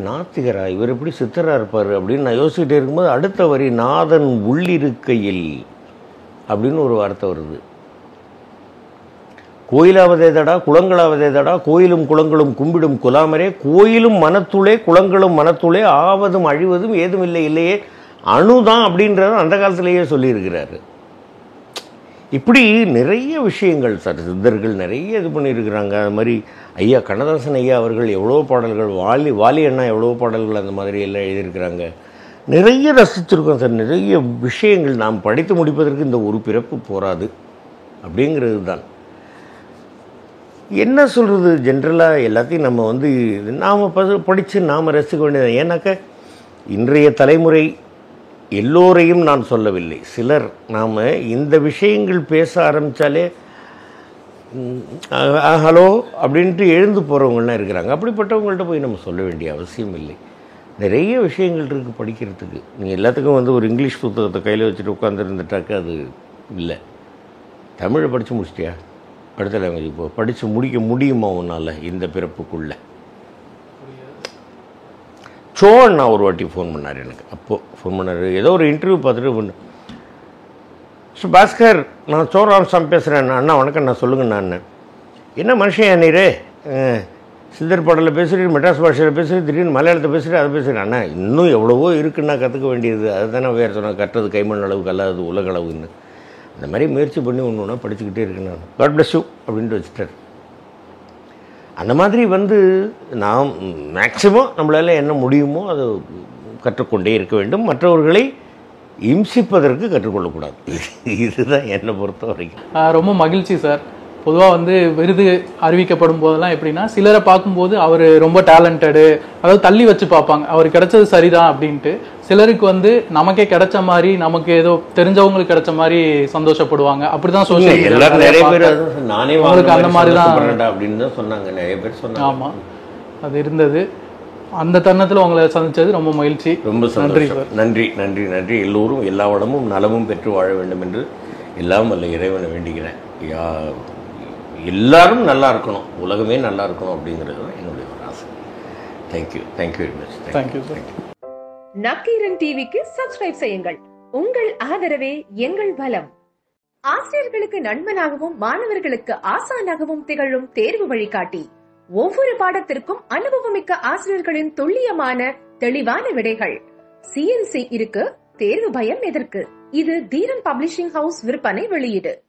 நாத்திகரா, இவர் எப்படி சித்தராக இருப்பார் அப்படின்னு நான் யோசிச்சுட்டே இருக்கும்போது, அடுத்த வரி நாதன் உள்ளிருக்கையில் அப்படின்னு ஒரு வார்த்தை வருது. கோயிலாவதேதடா குளங்களாவதேதடா, கோயிலும் குளங்களும் கும்பிடும் குலாமரே, கோயிலும் மனத்துளே குளங்களும் மனத்துளே, ஆவதும் அழிவதும் ஏதும் இல்லை இல்லையே அணுதான் அப்படின்றத அந்த காலத்திலேயே சொல்லியிருக்கிறாரு. இப்படி நிறைய விஷயங்கள் சார் சித்தர்கள் நிறைய இது பண்ணியிருக்கிறாங்க. அது மாதிரி ஐயா கண்ணதாசன் ஐயா அவர்கள் எவ்வளோ பாடல்கள், வாலி அண்ணா எவ்வளோ பாடல்கள் அந்த மாதிரி எல்லாம் எழுதியிருக்கிறாங்க. நிறைய ரசிச்சிருக்கோம் சார். நிறைய விஷயங்கள் நாம் படித்து முடிப்பதற்கு இந்த ஒரு பிறப்பு போராது அப்படிங்கிறது தான். என்ன சொல்கிறது, ஜென்ரலாக எல்லாத்தையும் நம்ம வந்து நாம் படித்து நாம் ரசிக்க வேண்டியது. ஏன்னாக்க இன்றைய தலைமுறை எல்லோரையும் நான் சொல்லவில்லை, சிலர் நாம் இந்த விஷயங்கள் பேச ஆரம்பித்தாலே ஹலோ அப்படின்ட்டு எழுந்து போகிறவங்களாம் இருக்கிறாங்க. அப்படிப்பட்டவங்கள்ட்ட போய் நம்ம சொல்ல வேண்டிய அவசியம் இல்லை. நிறைய விஷயங்கள் இருக்குது படிக்கிறதுக்கு. நீங்கள் எல்லாத்துக்கும் வந்து ஒரு இங்கிலீஷ் புத்தகத்தை கையில் வச்சுட்டு உட்காந்துருந்துட்டாக்க அது இல்லை. தமிழை படித்து முடிச்சிட்டியா, அடுத்த லாங்குவேஜ் இப்போ படித்து முடிக்க முடியுமா உன்னால் இந்த பிறப்புக்குள்ளே? சோன்னா ஒரு வாட்டி ஃபோன் பண்ணார் எனக்கு. அப்போது ஃபோன் பண்ணார், ஏதோ ஒரு இன்டர்வியூ பார்த்துட்டு, பாஸ்கர் நான் சோராம்சாமி பேசுகிறேன். அண்ணா வணக்கம், நான் சொல்லுங்கண்ணா. அண்ணன் என்ன மனுஷன் நீர், சித்தர் பாடலில் பேசுகிறீர், மெட்ராஸ் பாஷையில் பேசுகிறீர், திடீர்னு மலையாளத்தை பேசுகிறேன், அதை பேசுகிறேன். அண்ணா இன்னும் எவ்வளவோ இருக்குன்னா கற்றுக்க வேண்டியது. அதை தானே வேறு சொன்னால், கட்டுறது கைமண் அளவுக்கு அல்லாது உலக அளவுன்னு. அந்த மாதிரி முயற்சி பண்ணி ஒன்று ஒன்றா படிச்சுக்கிட்டே இருக்கேன் நான். காட் பிளஸ் யூ அப்படின்ட்டு வச்சுட்டார். அந்த மாதிரி வந்து நாம் மேக்சிமம் நம்மளால் என்ன முடியுமோ அதை கற்றுக்கொண்டே இருக்க வேண்டும். மற்றவர்களை இம்சிப்பதற்கு கற்றுக்கொள்ளக்கூடாது. இதுதான் என்னை பொறுத்த வரைக்கும். ரொம்ப மகிழ்ச்சி சார். பொதுவாக வந்து விருது அறிவிக்கப்படும் போதெல்லாம் எப்படின்னா, சிலரை பார்க்கும்போது அவர் ரொம்ப டேலண்டடு, அதாவது தள்ளி வச்சு பார்ப்பாங்க, அவர் கிடைச்சது சரிதான் அப்படின்ட்டு. சிலருக்கு வந்து நமக்கே கிடைச்ச மாதிரி, நமக்கு ஏதோ தெரிஞ்சவங்களுக்கு கிடைச்ச மாதிரி சந்தோஷப்படுவாங்க. அப்படிதான் சோஷியல் எல்லாரும் நிறைய பேர் நானே உங்களுக்கு அந்த மாதிரி தான் அப்படின்னு தான் சொன்னாங்க, நிறைய பேர் சொன்னாங்க. ஆமாம், அது இருந்தது. அந்த தருணத்தில் உங்களை சந்திச்சது ரொம்ப மகிழ்ச்சி. ரொம்ப நன்றி சந்தோஷம். சார். நன்றி நன்றி நன்றி. எல்லோரும் எல்லா வளமும் நலமும் பெற்று வாழ வேண்டும் என்று எல்லாம் வல்ல இறைவனை வேண்டிக்கிறேன். எல்லாரும் நல்லா இருக்கணும், உலகமே நல்லா இருக்கணும் அப்படிங்கிறது தான் என்னுடைய ஒரு ஆசை. Thank you thank you very much. Thank you sir. Nakkeeran டிவிக்கு சப்ஸ்கிரைப் செய்யுங்கள். உங்கள் ஆதரவே எங்கள் பலம். ஆசிரியர்களுக்கு நண்பனாகவும் மாணவர்களுக்கு ஆசானாகவும் திகழும் தேர்வு வழிகாட்டி. ஒவ்வொரு பாடத்திற்கும் அனுபவமிக்க ஆசிரியர்களின் துல்லியமான தெளிவான விடைகள். CNC இருக்கு, தேர்வு பயம் எதற்கு? இது தீரன் பப்ளிஷிங் ஹவுஸ் விற்பனை வெளியீடு.